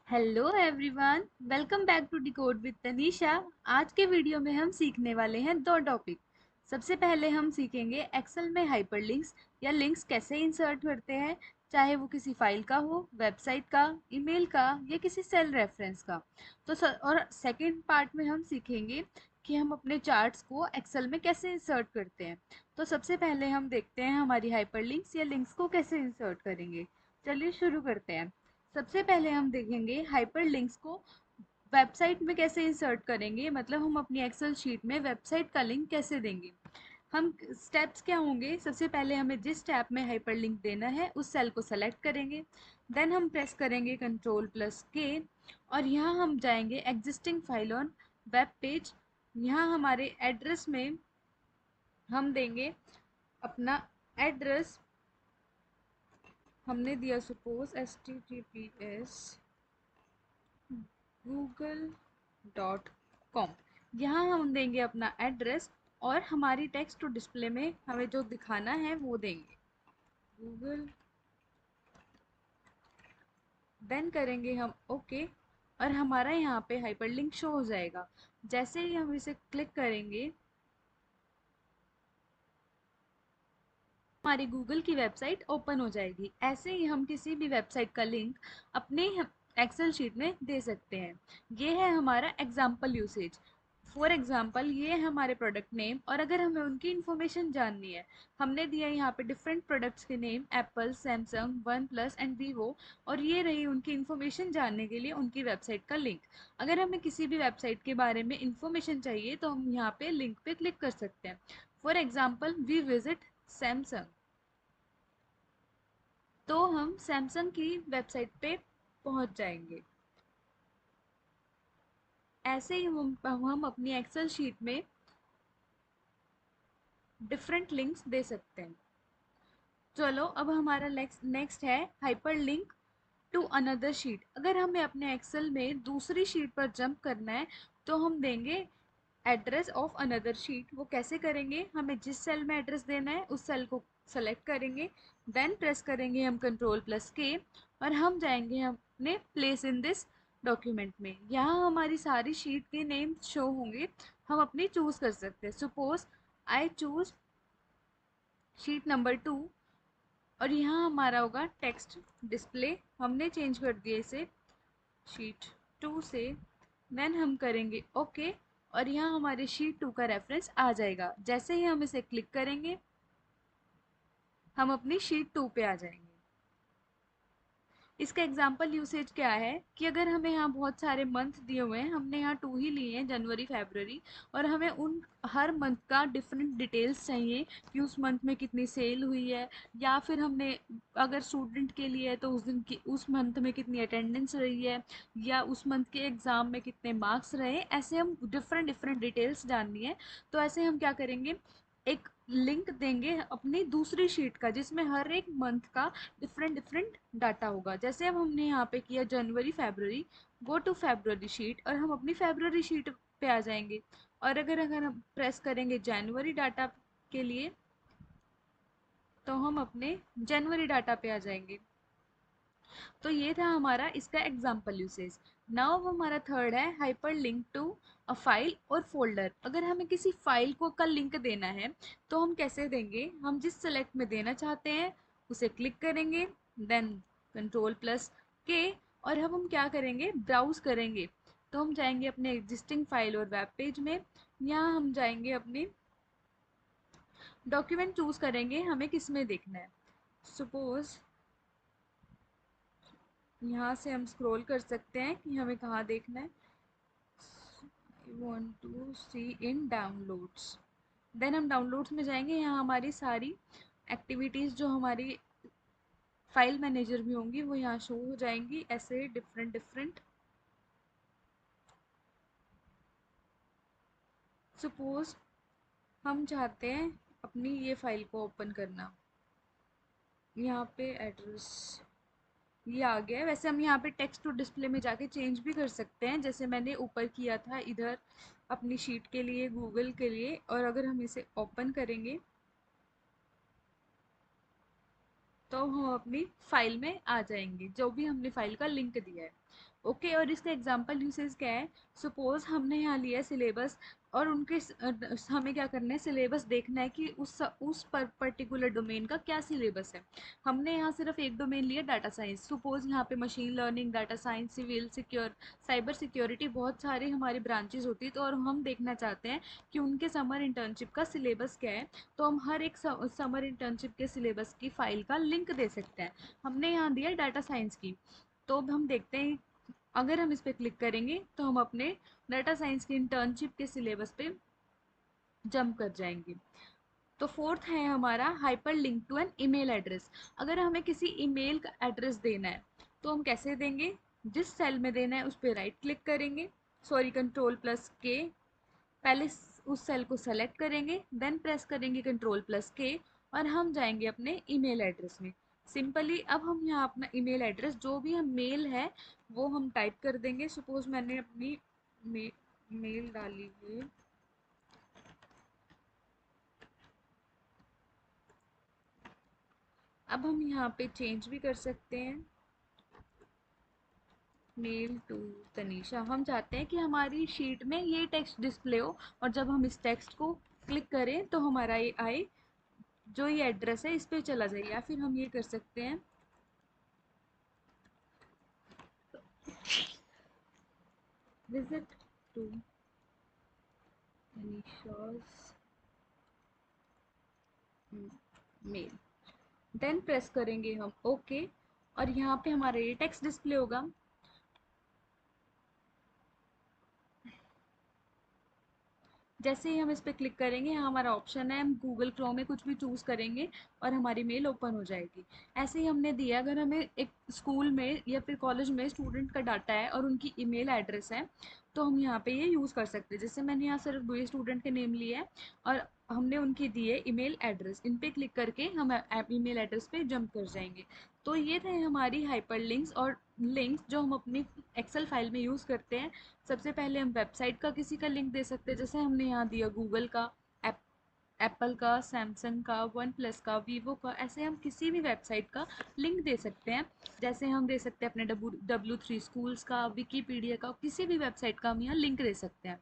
Hello everyone, welcome back to decode with Tanisha. आज के video में हम सीखने वाले हैं दो टॉपिक। सबसे पहले हम सीखेंगे एक्सेल में हाइपरलिंक्स या लिंक्स कैसे इंसर्ट करते हैं, चाहे वो किसी फाइल का हो, वेबसाइट का, ईमेल का या किसी सेल रेफरेंस का। और सेकंड पार्ट में हम सीखेंगे कि हम अपने चार्ट्स को एक्सेल में कैसे इंसर्ट करते हैं। तो सबसे पहले हम देखते हैं हमारी हाइपरलिंक्स या लिंक्स को कैसे इंसर्ट करेंगे। चलिए शुरू करते हैं। सबसे पहले हम देखेंगे हाइपरलिंक्स को वेबसाइट में कैसे इंसर्ट करेंगे, मतलब हम अपनी एक्सेल शीट में वेबसाइट का लिंक कैसे देंगे। हम स्टेप्स क्या होंगे, सबसे पहले हमें जिस टैब में हाइपरलिंक देना है उस सेल को सेलेक्ट करेंगे। देन हम प्रेस करेंगे कंट्रोल+K और यहाँ हम जाएंगे existing file on web page. यहाँ हमारे एड्रेस में हम देंगे अपना एड्रेस। हमने दिया सपोज https google.com। यहाँ हम देंगे अपना एड्रेस और हमारी टेक्स्ट टू डिस्प्ले में हमें जो दिखाना है वो देंगे गूगल। देन करेंगे हम ओके और हमारा यहाँ पे हाइपरलिंक शो हो जाएगा। जैसे ही हम इसे क्लिक करेंगे हमारी गूगल की वेबसाइट ओपन हो जाएगी। ऐसे ही हम किसी भी वेबसाइट का लिंक अपने एक्सेल शीट में दे सकते हैं। ये है हमारा एग्जाम्पल यूसेज। फॉर एग्जाम्पल ये है हमारे प्रोडक्ट नेम और अगर हमें उनकी इन्फॉर्मेशन जाननी है, हमने दिया यहाँ पे डिफरेंट प्रोडक्ट्स के name Apple, Samsung, one plus and Vivo, और ये रही उनकी इन्फॉर्मेशन जानने के लिए उनकी वेबसाइट का लिंक। अगर हमें किसी भी वेबसाइट के बारे में इन्फॉर्मेशन चाहिए तो हम यहाँ पे लिंक पे क्लिक कर सकते हैं। For example we visit Samsung, तो हम सैमसंग की वेबसाइट पे पहुंच जाएंगे। ऐसे ही हम अपनी एक्सेल शीट में डिफरेंट लिंक्स दे सकते हैं। चलो अब हमारा नेक्स्ट है hyper link to another sheet. अगर हमें अपने एक्सेल में दूसरी शीट पर जंप करना है तो हम देंगे एड्रेस ऑफ अनदर शीट। वो कैसे करेंगे, हमें जिस सेल में एड्रेस देना है उस सेल को सेलेक्ट करेंगे। देन प्रेस करेंगे हम कंट्रोल+K और हम जाएंगे अपने प्लेस इन दिस डॉक्यूमेंट में। यहाँ हमारी सारी शीट के नेम शो होंगे, हम अपनी चूज कर सकते हैं। Suppose I choose sheet number 2 और यहाँ हमारा होगा टेक्स्ट डिस्प्ले। हमने चेंज कर दिया इसे शीट 2 से। देन हम करेंगे ओके और यहाँ हमारे शीट 2 का रेफरेंस आ जाएगा। जैसे ही हम इसे क्लिक करेंगे हम अपनी शीट 2 पे आ जाएंगे। इसका एग्जाम्पल यूसेज क्या है कि अगर हमें यहाँ बहुत सारे मंथ दिए हुए हैं, हमने यहाँ 2 ही लिए हैं, जनवरी फरवरी, और हमें उन हर मंथ का डिफरेंट डिटेल्स चाहिए कि उस मंथ में कितनी सेल हुई है, या फिर हमने अगर स्टूडेंट के लिए है तो उस दिन की उस मंथ में कितनी अटेंडेंस रही है, या उस मंथ के एग्ज़ाम में कितने मार्क्स रहे, ऐसे हम डिफरेंट डिफरेंट डिटेल्स जाननी है। तो ऐसे हम क्या करेंगे, एक लिंक देंगे अपनी दूसरी शीट का जिसमें हर एक मंथ का डिफरेंट डिफरेंट डाटा होगा। जैसे अब हमने यहाँ पे किया जनवरी फरवरी, गो टू फरवरी शीट और हम अपनी फरवरी शीट पे आ जाएंगे। और अगर अगर हम प्रेस करेंगे जनवरी डाटा के लिए तो हम अपने जनवरी डाटा पे आ जाएंगे। तो ये था हमारा इसका एग्जाम्पल यूसेज। नाउ हमारा थर्ड है hyper link to a file और फोल्डर। अगर हमें किसी फाइल को का लिंक देना है तो हम कैसे देंगे, हम जिस सेलेक्ट में देना चाहते हैं उसे क्लिक करेंगे। देन कंट्रोल+K और अब हम क्या करेंगे, ब्राउज करेंगे। तो हम जाएंगे अपने एग्जिस्टिंग फाइल और वेब पेज में। यहाँ हम जाएंगे अपने डॉक्यूमेंट चूज करेंगे हमें किस में देखना है। सपोज यहाँ से हम स्क्रॉल कर सकते हैं कि हमें कहाँ देखना है। I want to see in downloads. Then हम डाउनलोड्स में जाएंगे, यहाँ हमारी सारी एक्टिविटीज़ जो हमारी फाइल मैनेजर में होंगी वो यहाँ शो हो जाएंगी, ऐसे डिफरेंट डिफरेंट। सपोज हम चाहते हैं अपनी ये फाइल को ओपन करना, यहाँ पे एड्रेस ये आ गया है। वैसे हम यहाँ पे टेक्स्ट टू डिस्प्ले में जाके चेंज भी कर सकते हैं, जैसे मैंने ऊपर किया था इधर अपनी शीट के लिए, गूगल के लिए। और अगर हम इसे ओपन करेंगे तो हम अपनी फाइल में आ जाएंगे, जो भी हमने फाइल का लिंक दिया है। ओके और इसका एग्जांपल यूसेज क्या है? सपोज हमने यहाँ लिया सिलेबस और हमें क्या करना है, सिलेबस देखना है कि उस पर्टिकुलर डोमेन का क्या सिलेबस है। हमने यहाँ सिर्फ एक डोमेन लिया, डाटा साइंस। सपोज यहाँ पे machine learning, data science, civil, cyber security, बहुत सारी हमारी ब्रांचेज होती है। तो और हम देखना चाहते हैं कि उनके समर इंटर्नशिप का सिलेबस क्या है। तो हम हर एक समर इंटर्नशिप के सिलेबस की फाइल का लिंक दे सकते हैं। हमने यहाँ दिया डाटा साइंस की, तो अब हम देखते हैं, अगर हम इस पर क्लिक करेंगे तो हम अपने डाटा साइंस के इंटर्नशिप के सिलेबस पे जंप कर जाएंगे। तो फोर्थ है हमारा hyper link to an email address. अगर हमें किसी ईमेल का एड्रेस देना है तो हम कैसे देंगे? जिस सेल में देना है उस पर राइट क्लिक करेंगे, सॉरी कंट्रोल+K, पहले उस सेल को सेलेक्ट करेंगे, देन प्रेस करेंगे कंट्रोल+K और हम जाएंगे अपने ईमेल एड्रेस में। सिंपली अब हम यहाँ अपना ईमेल एड्रेस जो भी हम मेल है वो हम टाइप कर देंगे। सपोज मैंने अपनी मेल डाली है, अब हम यहाँ पे चेंज भी कर सकते हैं, मेल टू तनीषा। हम चाहते हैं कि हमारी शीट में ये टेक्स्ट डिस्प्ले हो और जब हम इस टेक्स्ट को क्लिक करें तो हमारा ये आए, जो ये एड्रेस है इस पे चला जाए। या फिर हम ये कर सकते हैं, visit to Tanisha's mail, then press करेंगे हम ओके और यहाँ पे हमारा ये टेक्स्ट डिस्प्ले होगा। जैसे ही हम इस पर क्लिक करेंगे, यहाँ हमारा ऑप्शन है, हम गूगल क्रोम में कुछ भी चूज़ करेंगे और हमारी मेल ओपन हो जाएगी। ऐसे ही हमने दिया, अगर हमें एक स्कूल में या फिर कॉलेज में स्टूडेंट का डाटा है और उनकी ईमेल एड्रेस है तो हम यहाँ पे ये यूज़ कर सकते हैं। जैसे मैंने यहाँ सिर्फ 2 स्टूडेंट के नेम लिए है और हमने उनकी दी है ईमेल एड्रेस, इन पे क्लिक करके हम ईमेल एड्रेस पे जंप कर जाएंगे। तो ये थे हमारी हाइपर लिंक्स और लिंक्स जो हम अपनी एक्सेल फाइल में यूज़ करते हैं। सबसे पहले हम वेबसाइट का किसी का लिंक दे सकते हैं, जैसे हमने यहाँ दिया गूगल का, एप एप्पल का, सैमसंग का, वन प्लस का, वीवो का, ऐसे हम किसी भी वेबसाइट का लिंक दे सकते हैं। जैसे हम दे सकते हैं अपने W3 स्कूल्स का, विकीपीडिया का, किसी भी वेबसाइट का हम यहाँ लिंक दे सकते हैं।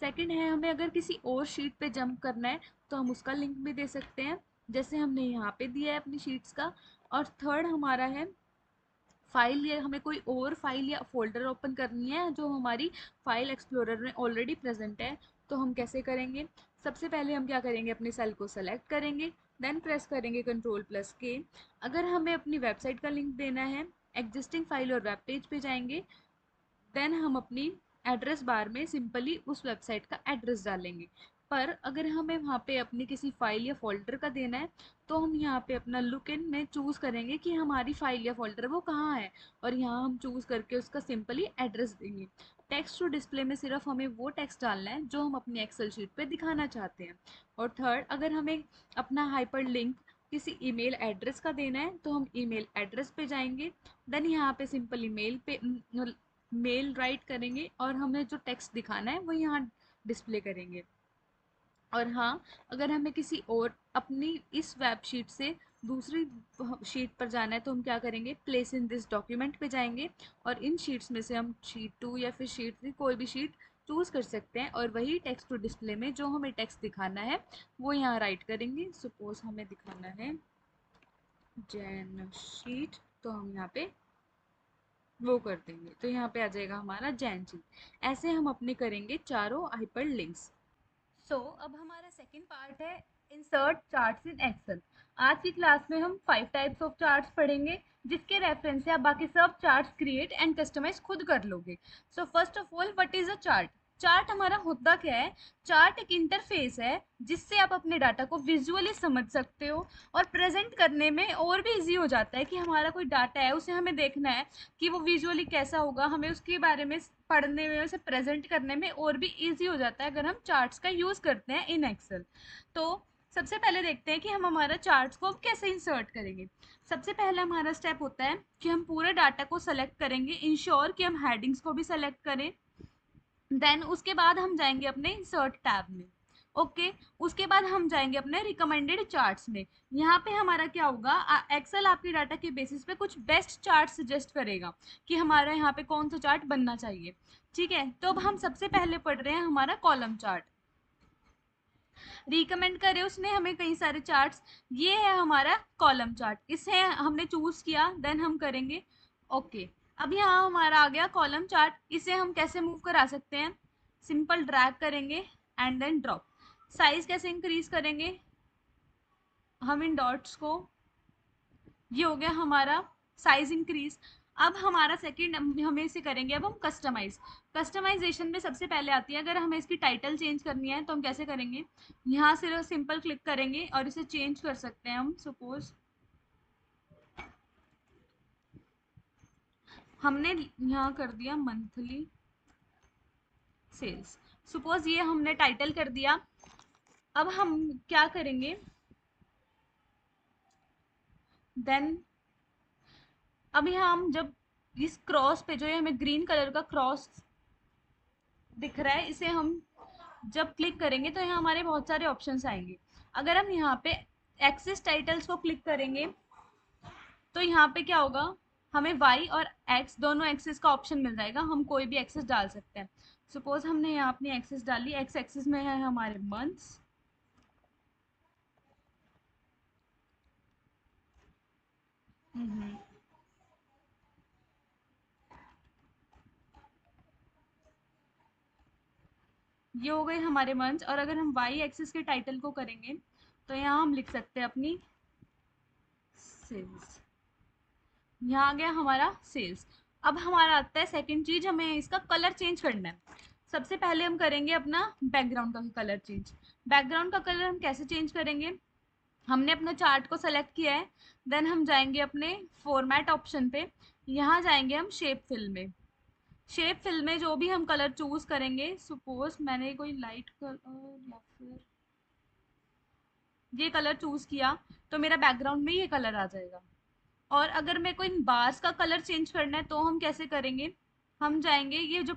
सेकंड है, हमें अगर किसी और शीट पे जंप करना है तो हम उसका लिंक भी दे सकते हैं, जैसे हमने यहाँ पे दिया है अपनी शीट्स का। और थर्ड हमारा है फाइल, या हमें कोई और फाइल या फोल्डर ओपन करनी है जो हमारी फाइल एक्सप्लोरर में ऑलरेडी प्रेजेंट है, तो हम कैसे करेंगे? सबसे पहले हम क्या करेंगे, अपने सेल को सेलेक्ट करेंगे, देन प्रेस करेंगे कंट्रोल+K। अगर हमें अपनी वेबसाइट का लिंक देना है, एग्जिस्टिंग फाइल और वेब पेज पे जाएंगे, देन हम अपनी एड्रेस बार में सिंपली उस वेबसाइट का एड्रेस डालेंगे। पर अगर हमें वहाँ पे अपनी किसी फाइल या फोल्डर का देना है तो हम यहाँ पे अपना लुक इन में चूज़ करेंगे कि हमारी फाइल या फोल्डर वो कहाँ है और यहाँ हम चूज़ करके उसका सिंपली एड्रेस देंगे। टेक्स्ट टू डिस्प्ले में सिर्फ हमें वो टेक्स्ट डालना है जो हम अपनी एक्सेल शीट पे दिखाना चाहते हैं। और थर्ड, अगर हमें अपना हाइपर लिंक किसी ईमेल एड्रेस का देना है तो हम ईमेल एड्रेस पे जाएंगे, देन यहाँ पे सिंपली मेल राइट करेंगे और हमें जो टेक्स्ट दिखाना है वो यहाँ डिस्प्ले करेंगे। और हाँ, अगर हमें किसी और अपनी इस वेब शीट से दूसरी शीट पर जाना है तो हम क्या करेंगे, प्लेस इन दिस डॉक्यूमेंट पे जाएंगे और इन शीट्स में से हम शीट 2 या फिर शीट 3 कोई भी शीट चूज़ कर सकते हैं और वही टेक्स्ट टू डिस्प्ले में जो हमें टेक्स्ट दिखाना है वो यहाँ राइट करेंगे। सपोज हमें दिखाना है जैन शीट, तो हम यहाँ पे वो कर देंगे, तो यहाँ पे आ जाएगा हमारा जैन जी। ऐसे हम अपने करेंगे चारों हाइपर लिंक्स। अब हमारा सेकंड पार्ट है इंसर्ट चार्ट्स इन एक्सेल। आज की क्लास में हम 5 टाइप्स ऑफ चार्ट्स पढ़ेंगे जिसके रेफरेंस से आप बाकी सब चार्ट्स क्रिएट एंड कस्टमाइज खुद कर लोगे। So first of all, what is a chart? Chart हमारा होता क्या है? चार्ट एक इंटरफेस है जिससे आप अपने डाटा को विजुअली समझ सकते हो और प्रेजेंट करने में और भी इजी हो जाता है कि हमारा कोई डाटा है उसे हमें देखना है कि वो विजुअली कैसा होगा, हमें उसके बारे में पढ़ने में, उसे प्रेजेंट करने में और भी इजी हो जाता है अगर हम चार्ट्स का यूज़ करते हैं इन एक्सेल। तो सबसे पहले देखते हैं कि हम हमारा चार्ट्स को अब कैसे इंसर्ट करेंगे। सबसे पहला हमारा स्टेप होता है कि हम पूरे डाटा को सेलेक्ट करेंगे, इंश्योर कि हम हेडिंग्स को भी सेलेक्ट करें। देन उसके बाद हम जाएंगे अपने इंसर्ट टैब में। ओके। उसके बाद हम जाएंगे अपने रिकमेंडेड चार्ट्स में। यहाँ पे हमारा क्या होगा, एक्सेल आपके डाटा के बेसिस पे कुछ बेस्ट चार्ट सजेस्ट करेगा कि हमारा यहाँ पे कौन सा चार्ट बनना चाहिए। ठीक है, तो अब हम सबसे पहले पढ़ रहे हैं हमारा कॉलम चार्ट। रिकमेंड करे उसने हमें कई सारे चार्ट्स। ये है हमारा कॉलम चार्ट, इसे हमने चूज किया, देन हम करेंगे ओके। अब यहाँ हमारा आ गया कॉलम चार्ट। इसे हम कैसे मूव करा सकते हैं, सिंपल ड्रैग करेंगे एंड देन ड्रॉप। साइज कैसे इंक्रीज करेंगे, हम इन डॉट्स को, ये हो गया हमारा साइज इंक्रीज। अब हमारा सेकंड हमें इसे करेंगे, अब हम कस्टमाइज। कस्टमाइजेशन में सबसे पहले आती है, अगर हमें इसकी टाइटल चेंज करनी है तो हम कैसे करेंगे, यहाँ से सिंपल क्लिक करेंगे और इसे चेंज कर सकते हैं हम। सपोज हमने यहाँ कर दिया मंथली सेल्स, सपोज ये हमने टाइटल कर दिया। अब हम क्या करेंगे, देन अब यहाँ हम जब इस क्रॉस पे, जो ये हमें ग्रीन कलर का क्रॉस दिख रहा है, इसे हम जब क्लिक करेंगे तो यहाँ हमारे बहुत सारे ऑप्शंस आएंगे। अगर हम यहाँ पे एक्सेस टाइटल्स को क्लिक करेंगे तो यहाँ पे क्या होगा, हमें वाई और एक्स दोनों एक्सेस का ऑप्शन मिल जाएगा, हम कोई भी एक्सेस डाल सकते हैं। सपोज हमने यहाँ अपनी एक्सेस डाली, एक्स एक्सेस में है हमारे मंथ्स, ये हो गए हमारे मंथ्स। और अगर हम वाई एक्सेस के टाइटल को करेंगे तो यहाँ हम लिख सकते हैं अपनी सेल्स, यहाँ आ गया हमारा सेल्स। अब हमारा आता है सेकंड चीज, हमें इसका कलर चेंज करना है। सबसे पहले हम करेंगे अपना बैकग्राउंड का कलर चेंज। बैकग्राउंड का कलर हम कैसे चेंज करेंगे, हमने अपना चार्ट को सेलेक्ट किया है, देन हम जाएंगे अपने फॉर्मेट ऑप्शन पे, यहाँ जाएंगे हम शेप फिल में। शेप फिल में जो भी हम कलर चूज करेंगे, सपोज मैंने कोई लाइट कलर या फिर ये कलर चूज किया, तो मेरा बैकग्राउंड में ये कलर आ जाएगा। और अगर मेरे को इन बार्स का कलर चेंज करना है तो हम कैसे करेंगे, हम जाएंगे ये जो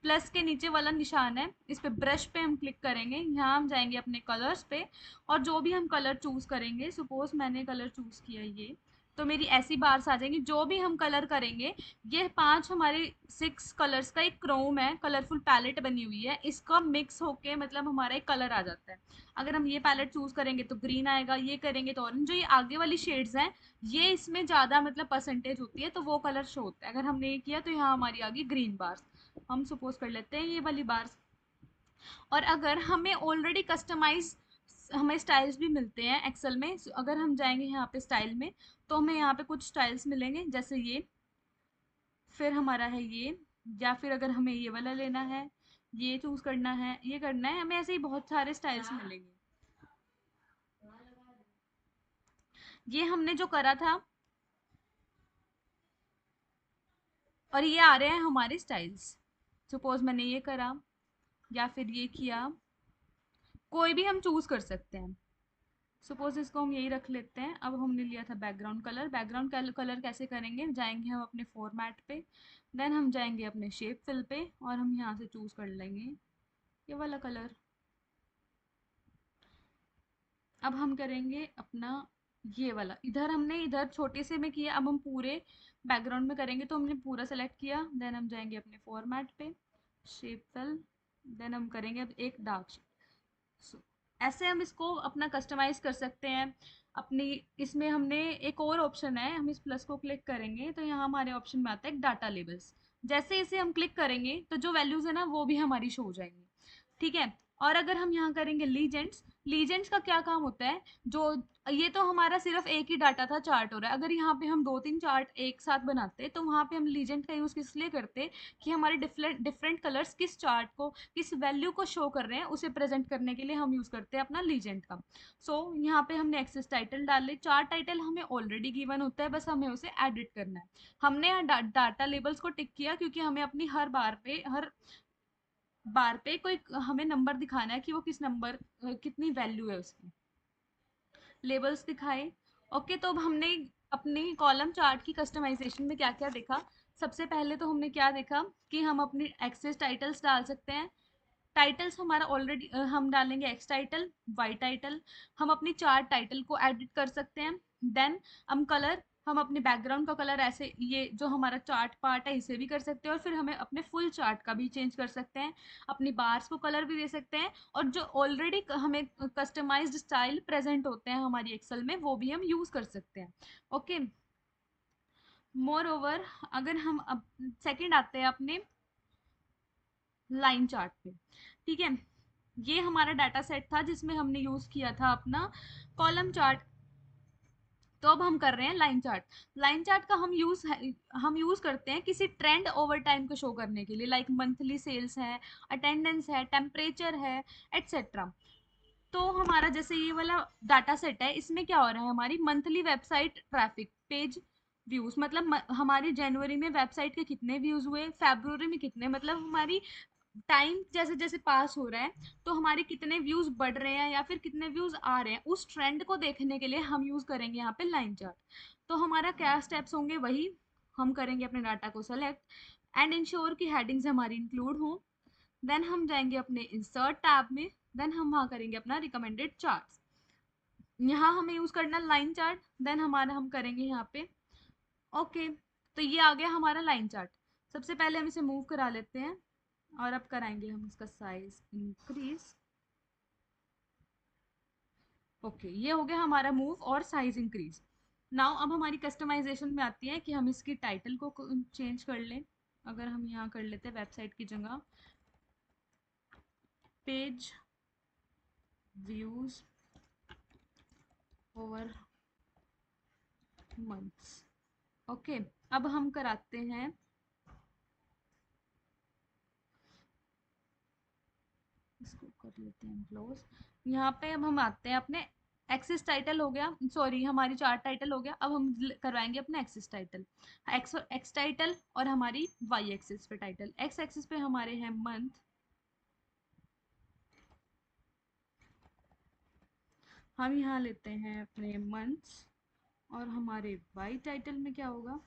प्लस के नीचे वाला निशान है, इस पे ब्रश पे हम क्लिक करेंगे, यहाँ हम जाएंगे अपने कलर्स पे, और जो भी हम कलर चूज करेंगे, सपोज मैंने कलर चूज किया ये, तो मेरी ऐसी बार्स आ जाएंगी। जो भी हम कलर करेंगे, ये पांच हमारे 6 कलर्स का एक क्रोम है, कलरफुल पैलेट बनी हुई है, इसका मिक्स होके मतलब हमारा एक कलर आ जाता है। अगर हम ये पैलेट चूज करेंगे तो ग्रीन आएगा, ये करेंगे तो ऑरेंज। जो ये आगे वाली शेड्स हैं, ये इसमें ज्यादा मतलब परसेंटेज होती है, तो वो कलर शो होता है। अगर हमने ये किया तो यहाँ हमारी आ गई ग्रीन बार्स, हम सपोज कर लेते हैं ये वाली बार्स। और अगर हमें ऑलरेडी कस्टमाइज, हमें स्टाइल्स भी मिलते हैं एक्सेल में, अगर हम जाएंगे यहाँ पे स्टाइल में, तो हमें यहाँ पे कुछ स्टाइल्स मिलेंगे, जैसे ये, फिर हमारा है ये, या फिर अगर हमें ये वाला लेना है, ये चूज करना है, ये करना है, हमें ऐसे ही बहुत सारे स्टाइल्स मिलेंगे। ये हमने जो करा था, और ये आ रहे हैं हमारे स्टाइल्स। सपोज मैंने ये करा या फिर ये किया, कोई भी हम चूज कर सकते हैं। सपोज इसको हम यही रख लेते हैं। अब हमने लिया था बैकग्राउंड कलर, बैकग्राउंड कलर कैसे करेंगे, जाएंगे हम अपने फॉर्मेट पे, देन हम जाएंगे अपने शेप फिल पे, और हम यहाँ से चूज कर लेंगे ये वाला कलर। अब हम करेंगे अपना ये वाला, इधर हमने इधर छोटे से में किया, अब हम पूरे बैकग्राउंड में करेंगे, तो हमने पूरा सेलेक्ट किया, देन हम जाएंगे अपने फॉर्मेट पे, शेप फिल, देन हम करेंगे अब एक डार्क। So, ऐसे हम इसको अपना कस्टमाइज कर सकते हैं अपनी। इसमें हमने एक और ऑप्शन है, हम इस प्लस को क्लिक करेंगे तो यहाँ हमारे ऑप्शन में आता है डाटा लेबल्स। जैसे इसे हम क्लिक करेंगे तो जो वैल्यूज है ना वो भी हमारी शो हो जाएंगी। ठीक है। और अगर हम यहाँ करेंगे लीजेंड्स, लीजेंड्स का क्या काम होता है, जो ये तो हमारा सिर्फ एक ही डाटा था, चार्ट हो रहा है, अगर यहाँ पे हम दो तीन चार्ट एक साथ बनाते तो वहां पे हम लीजेंड का यूज किस लिए करते, कि हमारे डिफरेंट डिफरेंट कलर्स किस चार्ट को, किस वैल्यू को शो कर रहे हैं, उसे प्रेजेंट करने के लिए हम यूज करते हैं अपना लीजेंड का। यहाँ पे हमने एक्सेस टाइटल डाले, चार्ट टाइटल हमें ऑलरेडी गिवन होता है, बस हमें उसे एडिट करना है। हमने यहाँ डाटा लेबल्स को टिक किया क्योंकि हमें अपनी हर बार पे कोई हमें नंबर दिखाना है कि वो किस नंबर, कितनी वैल्यू है उसकी। लेबल्स दिखाए। ओके, तो अब हमने अपनी कॉलम चार्ट की कस्टमाइजेशन में क्या क्या देखा। सबसे पहले तो हमने क्या देखा कि हम अपनी एक्सेस टाइटल्स डाल सकते हैं, टाइटल्स हमारा ऑलरेडी हम डालेंगे एक्स टाइटल, वाई टाइटल, हम अपनी चार्ट टाइटल को एडिट कर सकते हैं। देन हम कलर, हम अपने बैकग्राउंड का कलर ऐसे, ये जो हमारा चार्ट पार्ट है इसे भी कर सकते हैं, और फिर हमें अपने फुल चार्ट का भी चेंज कर सकते हैं, अपनी बार्स को कलर भी दे सकते हैं, और जो ऑलरेडी हमें कस्टमाइज्ड स्टाइल प्रेजेंट होते हैं हमारी एक्सेल में वो भी हम यूज कर सकते हैं। ओके, मोर ओवर अगर हम अब सेकंड आते हैं अपने लाइन चार्ट पे। ठीक है, ये हमारा डाटा सेट था जिसमें हमने यूज किया था अपना कॉलम चार्ट। तो अब हम कर रहे हैं लाइन चार्ट। लाइन चार्ट का हम यूज करते हैं किसी ट्रेंड ओवर टाइम को शो करने के लिए, लाइक मंथली सेल्स है, अटेंडेंस है, टेम्परेचर है, एटसेट्रा। तो हमारा जैसे ये वाला डाटा सेट है, इसमें क्या हो रहा है, हमारी monthly website traffic page views, मतलब हमारी जनवरी में वेबसाइट के कितने व्यूज हुए, फरवरी में कितने, मतलब हमारी टाइम जैसे जैसे पास हो रहा है तो हमारे कितने व्यूज बढ़ रहे हैं या फिर कितने व्यूज आ रहे हैं, उस ट्रेंड को देखने के लिए हम यूज करेंगे यहाँ पे लाइन चार्ट। तो हमारा क्या स्टेप्स होंगे, वही हम करेंगे, अपने डाटा को सेलेक्ट एंड इंश्योर की हेडिंग्स हमारी इंक्लूड हो। देन हम जाएंगे अपने इंसर्ट टैब में, देन हम वहाँ करेंगे अपना रिकमेंडेड चार्ट। यहाँ हमें यूज करना लाइन चार्ट, देन हमारा हम करेंगे यहाँ पे ओके। तो ये आ गया हमारा लाइन चार्ट। सबसे पहले हम इसे मूव करा लेते हैं, और अब कराएंगे हम इसका साइज इंक्रीज। ओके, ये हो गया हमारा मूव और साइज इंक्रीज। नाउ अब हमारी कस्टमाइजेशन में आती है कि हम इसकी टाइटल को चेंज कर लें। अगर हम यहाँ कर लेते हैं वेबसाइट की जगह page views over months. Okay, अब हम कराते हैं, इसको कर लेते हैं क्लोज। यहाँ पे अब हम आते हैं अपने एक्सिस टाइटल हो गया, सॉरी हमारी चार्ट टाइटल हो गया, अब हम करवाएंगे अपना एक्सिस टाइटल। एक्स टाइटल और हमारी वाई एक्सिस पे टाइटल। एक्स एक्सिस पे हमारे हैं मंथ, हम यहाँ लेते हैं अपने मंथ्स, और हमारे वाई टाइटल में क्या होगा,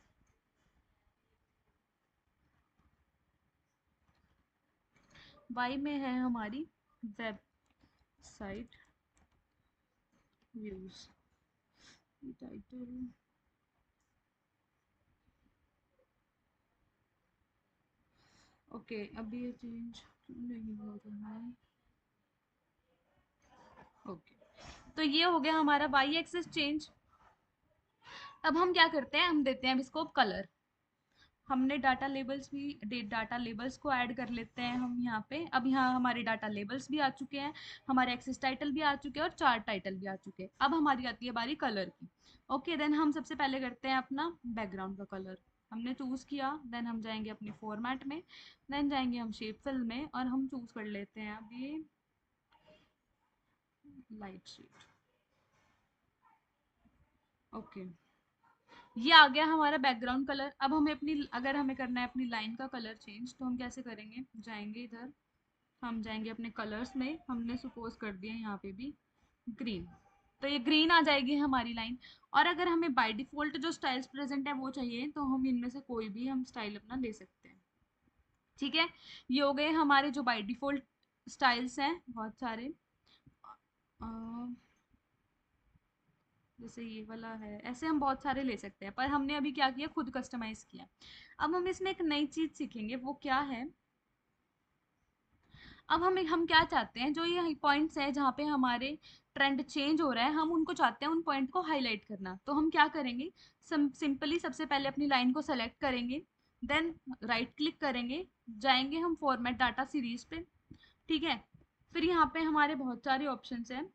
वाई में है हमारी वेबसाइट व्यूज टाइटल। ओके, अभी ये चेंज नहीं हो रहा है। ओके, तो ये हो गया हमारा वाई एक्सिस चेंज। अब हम क्या करते हैं, हम देते हैं इसको कलर। हमने डाटा लेबल्स को ऐड कर लेते हैं हम यहाँ पे। अब यहाँ हमारे डाटा लेबल्स भी आ चुके हैं, हमारे एक्सेस टाइटल भी आ चुके हैं, और चार्ट टाइटल भी आ चुके हैं। अब हमारी आती है बारी कलर की। ओके, देन हम सबसे पहले करते हैं अपना बैकग्राउंड का कलर। हमने चूज किया, देन हम जाएंगे अपने फॉर्मेट में, देन जाएंगे हम शेप फिल में, और हम चूज कर लेते हैं अब ये लाइट शेड। ओके, ये आ गया हमारा बैकग्राउंड कलर। अब हमें अपनी, अगर हमें करना है अपनी लाइन का कलर चेंज, तो हम कैसे करेंगे, जाएंगे इधर, हम जाएंगे अपने कलर्स में, हमने सपोज कर दिया यहाँ पे भी ग्रीन, तो ये ग्रीन आ जाएगी हमारी लाइन। और अगर हमें बाय डिफॉल्ट जो स्टाइल्स प्रेजेंट है वो चाहिए, तो हम इनमें से कोई भी हम स्टाइल अपना ले सकते हैं। ठीक है, ये हो गए हमारे जो बाय डिफॉल्ट स्टाइल्स हैं बहुत सारे। जैसे ये वाला है, ऐसे हम बहुत सारे ले सकते हैं, पर हमने अभी क्या किया, खुद कस्टमाइज किया। अब हम इसमें एक नई चीज सीखेंगे, वो क्या है, अब हम क्या चाहते हैं, जो ये पॉइंट्स है जहाँ पे हमारे ट्रेंड चेंज हो रहा है, हम उनको चाहते हैं उन पॉइंट को हाईलाइट करना। तो हम क्या करेंगे, सिंपली सबसे पहले अपनी लाइन को सेलेक्ट करेंगे, देन राइट क्लिक करेंगे, जाएंगे हम फॉर्मेट डाटा सीरीज पे। ठीक है, फिर यहाँ पे हमारे बहुत सारे ऑप्शंस हैं,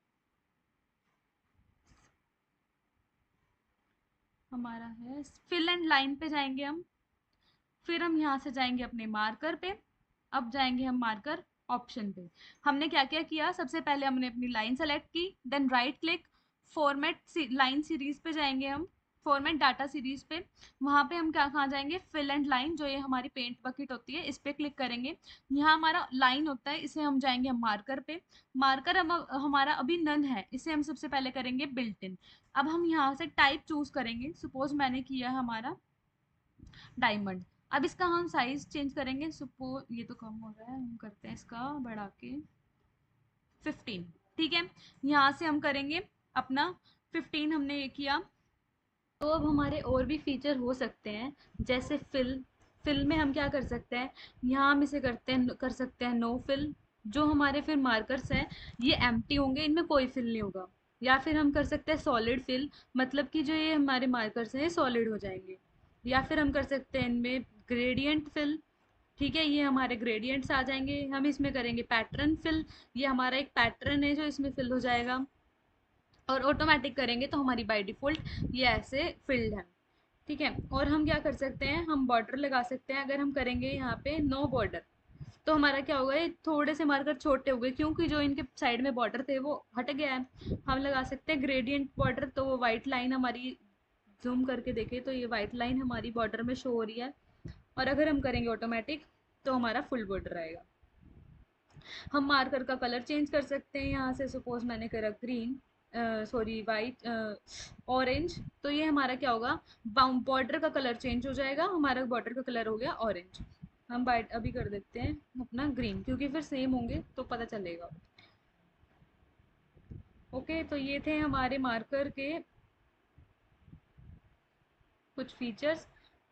हमारा है फिल एंड लाइन पे जाएंगे हम, फिर हम यहाँ से जाएंगे अपने मार्कर पे। अब जाएंगे हम मार्कर ऑप्शन पे। हमने क्या क्या किया, सबसे पहले हमने अपनी लाइन सेलेक्ट की, then right click, format line series पे जाएंगे हम, फॉर्मेट डाटा सीरीज पे। वहां पे हम क्या, कहाँ जाएंगे, फिल एंड लाइन, जो ये हमारी पेंट बकेट होती है, इस पे क्लिक करेंगे। यहाँ हमारा लाइन होता है, इसे हम जाएंगे हम मार्कर पे। मार्कर हम हमारा अभी नन है, इसे हम सबसे पहले करेंगे बिल्ट इन। अब हम यहाँ से टाइप चूज करेंगे, सपोज मैंने किया हमारा डायमंड। अब इसका हम साइज चेंज करेंगे, सपोज ये तो कम हो रहा है, हम करते हैं इसका बढ़ा के 15। ठीक है, यहाँ से हम करेंगे अपना 15 हमने ये किया। तो अब हमारे और भी फीचर हो सकते हैं, जैसे फिल में हम क्या कर सकते हैं, यहाँ हम इसे कर सकते हैं नो फिल। जो हमारे फिर मार्कर्स हैं ये एम्प्टी होंगे, इनमें कोई फिल नहीं होगा। या फिर हम कर सकते हैं सॉलिड फिल, मतलब कि जो ये हमारे मार्कर्स हैं ये सॉलिड हो जाएंगे। या फिर हम कर सकते हैं इनमें ग्रेडियंट फिल। ठीक है, ये हमारे ग्रेडियंट्स आ जाएंगे। हम इसमें करेंगे पैटर्न फिल, ये हमारा एक पैटर्न है जो इसमें फिल हो जाएगा। और ऑटोमेटिक करेंगे तो हमारी बाय डिफ़ॉल्ट ये ऐसे फिल्ड है। ठीक है, और हम क्या कर सकते हैं, हम बॉर्डर लगा सकते हैं। अगर हम करेंगे यहाँ पे नो बॉर्डर, तो हमारा क्या होगा, ये थोड़े से मार्कर छोटे हो गए क्योंकि जो इनके साइड में बॉर्डर थे वो हट गया है। हम लगा सकते हैं ग्रेडियंट बॉर्डर, तो वो वाइट लाइन हमारी, जूम करके देखें तो ये वाइट लाइन हमारी बॉर्डर में शो हो रही है। और अगर हम करेंगे ऑटोमेटिक तो हमारा फुल बॉर्डर आएगा। हम मार्कर का कलर चेंज कर सकते हैं, यहाँ से सपोज मैंने करा ग्रीन, सॉरी वाइट, ऑरेंज, तो ये हमारा क्या होगा, बॉर्डर का कलर चेंज हो जाएगा, हमारा बॉर्डर का कलर हो गया ऑरेंज। हम वाइट अभी कर देते हैं अपना ग्रीन, क्योंकि फिर सेम होंगे तो पता चलेगा। ओके, तो ये थे हमारे मार्कर के कुछ फीचर्स।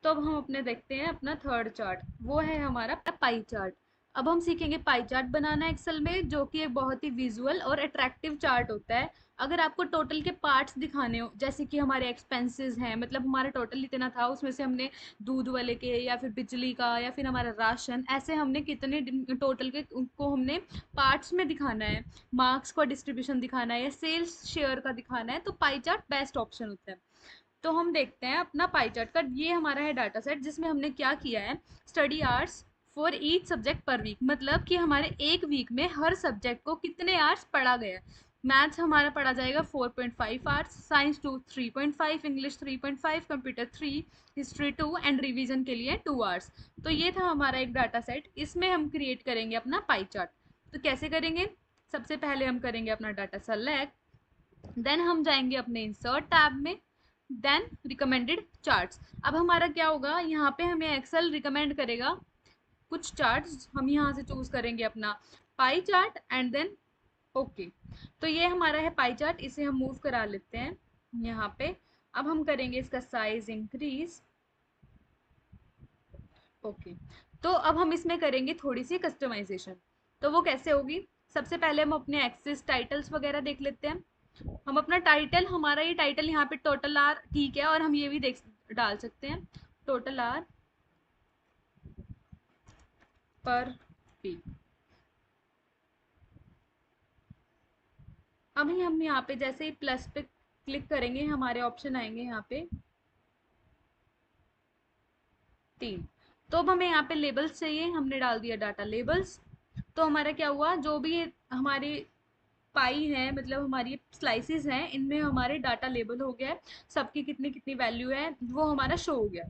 तो अब हम अपने देखते हैं अपना थर्ड चार्ट, वो है हमारा पाई चार्ट। अब हम सीखेंगे पाई चार्ट बनाना एक्सेल में, जो कि एक बहुत ही विजुअल और अट्रैक्टिव चार्ट होता है। अगर आपको टोटल के पार्ट्स दिखाने हो, जैसे कि हमारे एक्सपेंसेस हैं, मतलब हमारा टोटल इतना था, उसमें से हमने दूध वाले के या फिर बिजली का या फिर हमारा राशन, ऐसे हमने कितने टोटल के उनको हमने पार्ट्स में दिखाना है, मार्क्स का डिस्ट्रीब्यूशन दिखाना है या सेल्स शेयर का दिखाना है, तो पाई चार्ट बेस्ट ऑप्शन होता है। तो हम देखते हैं अपना पाई चार्ट का, ये हमारा है डाटा सेट, जिसमें हमने क्या किया है, study hours for each subject per week, मतलब कि हमारे एक वीक में हर सब्जेक्ट को कितने आवर्स पढ़ा गया है। मैथ्स हमारा पढ़ा जाएगा 4.5 hours, science 2 3.5, English 3.5, computer 3, history 2 and revision के लिए 2 आवर्स। तो ये था हमारा एक डाटा सेट, इसमें हम क्रिएट करेंगे अपना पाई चार्ट। तो कैसे करेंगे, सबसे पहले हम करेंगे अपना डाटा सेलेक्ट, देन हम जाएंगे अपने इंसर्ट टैब में, देन रिकमेंडेड चार्ट्स। अब हमारा क्या होगा, यहाँ पे हमें एक्सेल रिकमेंड करेगा कुछ चार्ट्स, हम यहाँ से चूज करेंगे अपना pie chart and then okay. तो ये हमारा है पाई चार्ट, इसे हम मूव करा लेते हैं यहाँ पे। अब हम करेंगे इसका साइज इंक्रीज, ओके। तो अब हम इसमें करेंगे थोड़ी सी कस्टमाइजेशन, तो वो कैसे होगी, सबसे पहले हम अपने एक्सेस टाइटल्स वगैरह देख लेते हैं। हम अपना टाइटल, हमारा ये टाइटल यहाँ पे टोटल आर ठीक है, और हम ये भी देख डाल सकते हैं टोटल आर पर वीक। अभी हम यहाँ पे जैसे ही प्लस पे क्लिक करेंगे हमारे ऑप्शन आएंगे यहाँ पे 3। तो अब हमें यहाँ पे लेबल्स चाहिए, हमने डाल दिया डाटा लेबल्स। तो हमारा क्या हुआ, जो भी हमारी पाई है, मतलब हमारी स्लाइसिस हैं, इनमें हमारे डाटा लेबल हो गया है, सबकी कितनी कितनी वैल्यू है वो हमारा शो हो गया।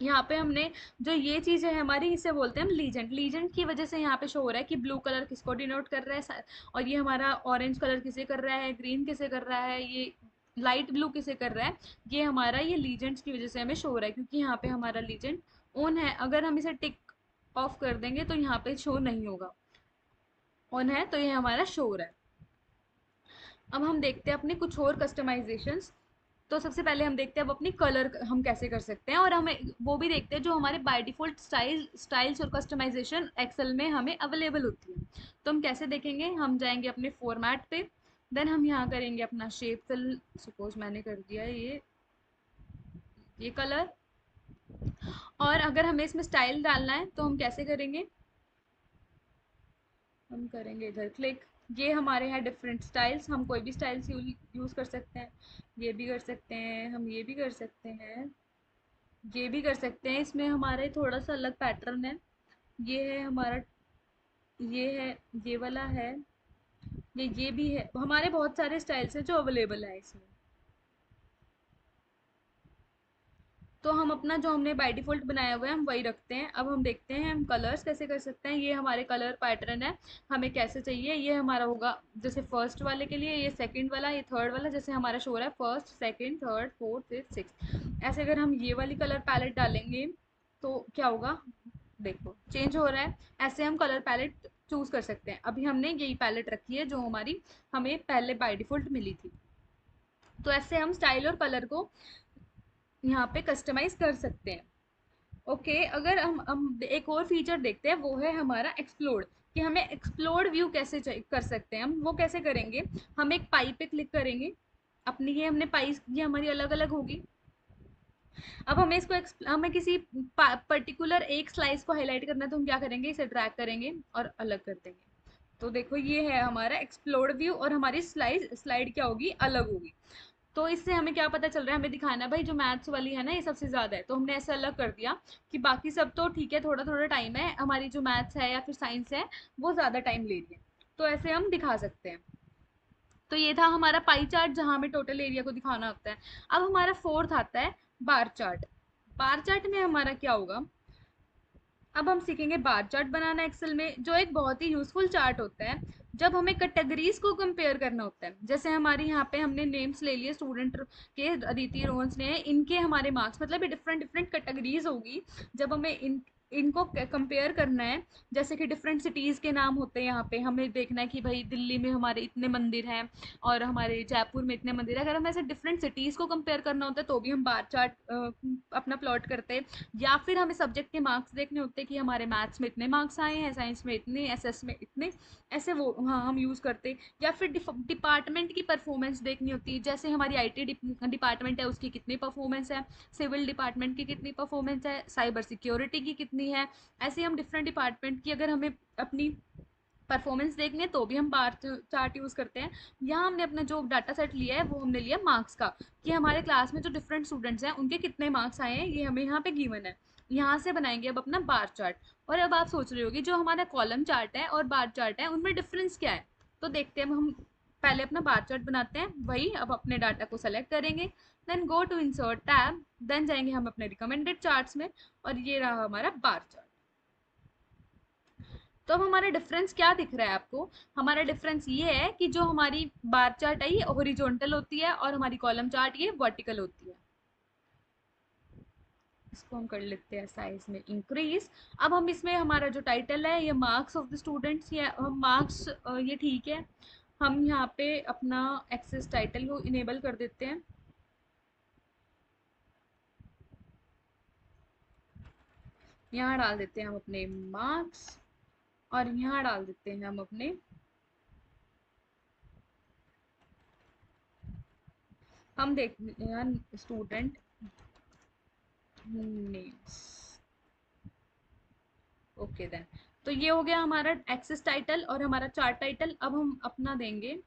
यहाँ पे हमने जो ये चीज़ है हमारी, इसे बोलते हैं हम लीजेंड। लीजेंड की वजह से यहाँ पे शो हो रहा है कि ब्लू कलर किसको डिनोट कर रहा है, और ये हमारा ऑरेंज कलर किसे कर रहा है, ग्रीन किसे कर रहा है, ये लाइट ब्लू किसे कर रहा है। ये हमारा ये लीजेंड्स की वजह से हमें शो हो रहा है, क्योंकि यहाँ पे हमारा लीजेंड ऑन है। अगर हम इसे टिक ऑफ कर देंगे तो यहाँ पे शो नहीं होगा, ऑन है तो ये हमारा शो हो रहा है। अब हम देखते हैं अपने कुछ और कस्टमाइजेशंस। तो सबसे पहले हम देखते हैं अब अपनी कलर हम कैसे कर सकते हैं, और हमें वो भी देखते हैं जो हमारे बाय डिफ़ॉल्ट स्टाइल्स और कस्टमाइजेशन एक्सेल में हमें अवेलेबल होती है। तो हम कैसे देखेंगे, हम जाएंगे अपने फॉर्मेट पे, देन हम यहाँ करेंगे अपना शेप फिल, सपोज मैंने कर दिया है ये कलर। और अगर हमें इसमें स्टाइल डालना है तो हम कैसे करेंगे, हम करेंगे इधर क्लिक, ये हमारे यहाँ डिफरेंट स्टाइल्स, हम कोई भी स्टाइल्स यूज़ कर सकते हैं। ये भी कर सकते हैं, हम ये भी कर सकते हैं, ये भी कर सकते हैं। इसमें हमारे थोड़ा सा अलग पैटर्न है, ये है हमारा, ये है, ये वाला है, ये भी है, हमारे बहुत सारे स्टाइल्स हैं जो अवेलेबल है इसमें। तो हम अपना जो हमने बाय डिफ़ॉल्ट बनाया हुआ है हम वही रखते हैं। अब हम देखते हैं हम कलर्स कैसे कर सकते हैं, ये हमारे कलर पैटर्न है, हमें कैसे चाहिए। ये हमारा होगा जैसे फर्स्ट वाले के लिए, ये सेकंड वाला, ये थर्ड वाला, जैसे हमारा शो हो रहा है first second third fourth fifth six. ऐसे अगर हम ये वाली कलर पैलेट डालेंगे तो क्या होगा, देखो चेंज हो रहा है। ऐसे हम कलर पैलेट चूज कर सकते हैं। अभी हमने यही पैलेट रखी है जो हमारी हमें पहले बाय डिफॉल्ट मिली थी। तो ऐसे हम स्टाइल और कलर को यहाँ पे कस्टमाइज कर सकते हैं। ओके, अगर हम एक और फीचर देखते हैं, वो है हमारा एक्सप्लोर, कि हमें एक्सप्लोर व्यू कैसे कर सकते हैं। हम वो कैसे करेंगे, हम एक पाई पे क्लिक करेंगे अपनी, ये हमने पाई, ये हमारी अलग अलग होगी। अब हमें इसको हमें किसी पर्टिकुलर एक स्लाइस को हाईलाइट करना है, तो हम क्या करेंगे, इसे ड्रैग करेंगे और अलग कर देंगे। तो देखो ये है हमारा एक्सप्लोर व्यू, और हमारी स्लाइड क्या होगी, अलग होगी। तो इससे हमें क्या पता चल रहा है, हमें दिखाना है भाई जो मैथ्स वाली है ना ये सबसे ज्यादा है, तो हमने ऐसे अलग कर दिया कि बाकी सब तो ठीक है, थोड़ा थोड़ा टाइम है, हमारी जो मैथ्स है या फिर साइंस है वो ज्यादा टाइम ले रही है। तो ऐसे हम दिखा सकते हैं। तो ये था हमारा पाई चार्ट, जहां हमें टोटल एरिया को दिखाना होता है। अब हमारा फोर्थ आता है बार चार्ट। बार चार्ट में हमारा क्या होगा, अब हम सीखेंगे बार चार्ट बनाना एक्सेल में, जो एक बहुत ही यूजफुल चार्ट होता है जब हमें कैटेगरीज को कंपेयर करना होता है। जैसे हमारे यहाँ पे हमने नेम्स ले लिए स्टूडेंट के, अदिति रोहन ने, इनके हमारे मार्क्स, मतलब ये डिफरेंट डिफरेंट कैटेगरीज होगी। जब हमें इनको कंपेयर करना है, जैसे कि डिफरेंट सिटीज के नाम होते हैं, यहाँ पे हमें देखना है कि भाई दिल्ली में हमारे इतने मंदिर हैं और हमारे जयपुर में इतने मंदिर है। अगर हमें ऐसे डिफरेंट सिटीज को कंपेयर करना होता है तो भी हम बार चार्ट अपना प्लॉट करते हैं। या फिर हमें सब्जेक्ट के मार्क्स देखने होते हैं कि हमारे मैथ्स में इतने मार्क्स आए हैं, साइंस में इतने, एसएस में इतने, ऐसे वो हाँ हम यूज़ करते हैं। या फिर डिपार्टमेंट की परफॉर्मेंस देखनी होती है, जैसे हमारी आईटी डिपार्टमेंट है उसकी कितनी परफॉर्मेंस है, सिविल डिपार्टमेंट की कितनी परफॉर्मेंस है, साइबर सिक्योरिटी की कितनी है। ऐसे हम डिफरेंट डिपार्टमेंट की अगर हमें अपनी परफॉर्मेंस देखनी है तो भी हम बार चार्ट यूज करते हैं। यहाँ हमने अपना जो डाटा सेट लिया है वो हमने लिया मार्क्स का, कि हमारे क्लास में जो डिफरेंट स्टूडेंट्स हैं उनके कितने मार्क्स आए हैं, ये हमें यहाँ पे गिवन है। यहाँ से बनाएंगे अब अपना बार चार्ट। और अब आप सोच रहे होगी जो हमारा कॉलम चार्ट है और बार चार्ट है उनमें डिफरेंस क्या है। तो देखते हैं, हम पहले अपना बार चार्ट बनाते हैं। वही अब अपने डाटा को सेलेक्ट करेंगे, then go to insert tab, then जाएंगे हम अपने रिकमेंडेड चार्ट्स में, और ये रहा हमारा बार चार्ट। तो अब हमारा डिफरेंस क्या दिख रहा है आपको, हमारा डिफरेंस ये है कि जो हमारी बार चार्ट है ये हॉरिजॉन्टल होती है और हमारी कॉलम चार्ट ये वर्टिकल होती है। इसको हम कर लेते हैं साइज में इंक्रीज। अब हम इसमें हमारा जो टाइटल है ये मार्क्स ऑफ द स्टूडेंट्स, ये हम मार्क्स, ये ठीक है। हम यहाँ पे अपना एक्सेस टाइटल को इनेबल कर देते हैं। यहाँ डाल देते हैं हम अपने मार्क्स, और यहाँ डाल देते हैं हम अपने, हम देखते हैं स्टूडेंट नेम्स। ओके देन, तो ये हो गया हमारा एक्सेस टाइटल और हमारा चार्ट टाइटल। अब हम अपना देंगे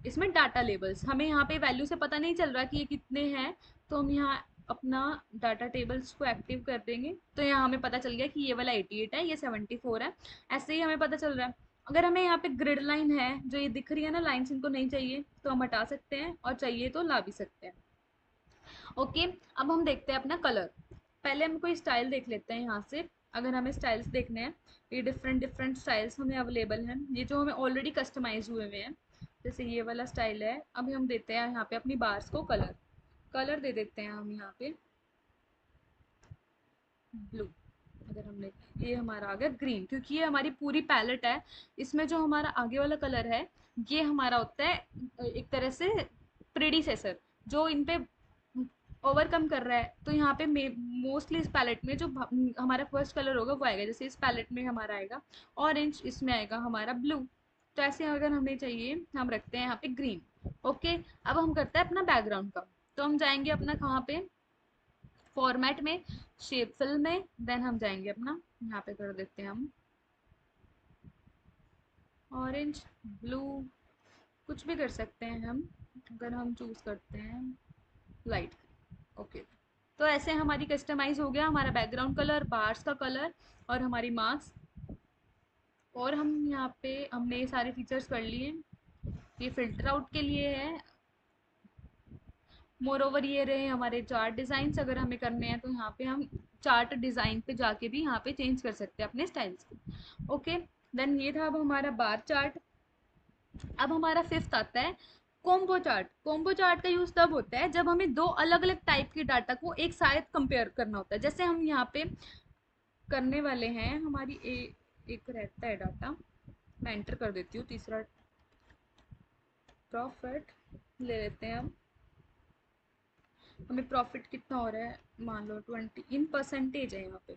इसमें डाटा लेबल्स। हमें यहाँ पे वैल्यू से पता नहीं चल रहा कि ये कितने हैं, तो हम यहाँ अपना डाटा टेबल्स को एक्टिव कर देंगे। तो यहाँ हमें पता चल गया कि ये वाला 88 है, ये 74 है। ऐसे ही हमें पता चल रहा है। अगर हमें यहाँ पे ग्रिड लाइन है जो ये दिख रही है ना, लाइन्स इनको नहीं चाहिए तो हम हटा सकते हैं, और चाहिए तो ला भी सकते हैं। ओके, अब हम देखते हैं अपना कलर। पहले हम कोई स्टाइल देख लेते हैं यहाँ से। अगर हमें स्टाइल्स देखने हैं, ये डिफरेंट डिफरेंट स्टाइल्स हमें अवेलेबल हैं, ये जो हमें ऑलरेडी कस्टमाइज हुए हुए हैं। जैसे ये वाला स्टाइल है। अभी हम देते हैं यहाँ पे अपनी बार्स को कलर, कलर दे देते हैं हम यहाँ पे ब्लू। अगर हमने, ये हमारा आ गया ग्रीन, क्योंकि ये हमारी पूरी पैलेट है। इसमें जो हमारा आगे वाला कलर है ये हमारा होता है एक तरह से प्रेडिसेसर, जो इन पे ओवरकम कर रहा है। तो यहाँ पे मोस्टली इस पैलेट में जो हमारा फर्स्ट कलर होगा वो आएगा। जैसे इस पैलेट में हमारा आएगा ऑरेंज, इसमें आएगा हमारा ब्लू। तो ऐसे अगर हमें चाहिए हम रखते हैं यहाँ पे ग्रीन। ओके, अब हम करते हैं अपना बैकग्राउंड का। तो हम जाएंगे अपना कहाँ पे, फॉर्मेट में, शेप फिल में, देन हम जाएंगे अपना, यहाँ पे कर देते हैं हम ऑरेंज, ब्लू, कुछ भी कर सकते हैं हम। अगर हम चूज करते हैं लाइट, ओके। तो ऐसे हमारी कस्टमाइज हो गया हमारा बैकग्राउंड कलर, बार्स का कलर, और हमारी मार्क्स। और हम यहाँ पे हमने ये सारे फीचर्स कर लिए। ये फिल्टर आउट के लिए है। मोर ओवर ये रहे हमारे चार्ट डिजाइन। अगर हमें करने हैं तो यहाँ पे हम चार्ट डिजाइन पे जाके भी यहाँ पे चेंज कर सकते हैं अपने स्टाइल्स को। ओके, देन ये था अब हमारा बार चार्ट। अब हमारा फिफ्थ आता है कॉम्बो चार्ट। कॉम्बो चार्ट का यूज तब होता है जब हमें दो अलग अलग टाइप के डाटा को एक साथ कंपेयर करना होता है। जैसे हम यहाँ पे करने वाले हैं हमारी एक रहता है डाटा, मैं एंटर कर देती हूँ तीसरा। प्रॉफिट ले लेते हैं हम। हमें प्रॉफिट कितना हो रहा है, मान लो 20 इन परसेंटेज है यहाँ पे,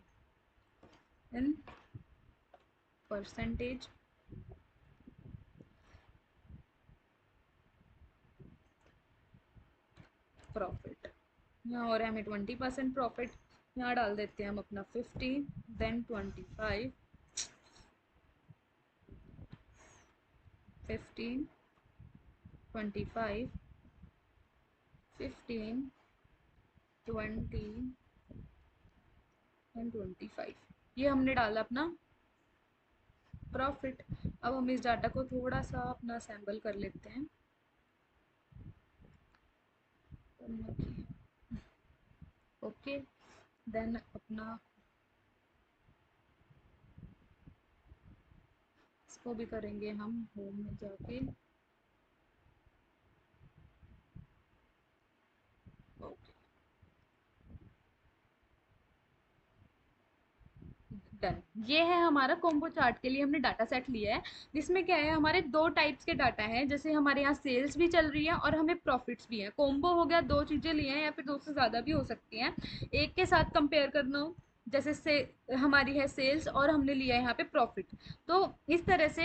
इन परसेंटेज। प्रॉफिट यहाँ हो रहा है हमें 20% प्रॉफिट। यहाँ डाल देते हैं हम अपना 15, देन 25, 15, 25, 15, 20 एंड 25, ये हमने डाला अपना प्रॉफिट। अब हम इस डाटा को थोड़ा सा अपना असेंबल कर लेते हैं। ओके, देन अपना इसको भी करेंगे हम होम में जाके। Okay, done. ये है हमारा कॉम्बो चार्ट के लिए हमने डाटा सेट लिया है, जिसमें क्या है हमारे दो टाइप्स के डाटा हैं। जैसे हमारे यहाँ सेल्स भी चल रही है और हमें प्रॉफिट्स भी है। कॉम्बो हो गया, दो चीजें लिए हैं या फिर दो से ज्यादा भी हो सकती हैं, एक के साथ कंपेयर करना हो। जैसे से हमारी है सेल्स और हमने लिया है यहाँ पे प्रॉफिट। तो इस तरह से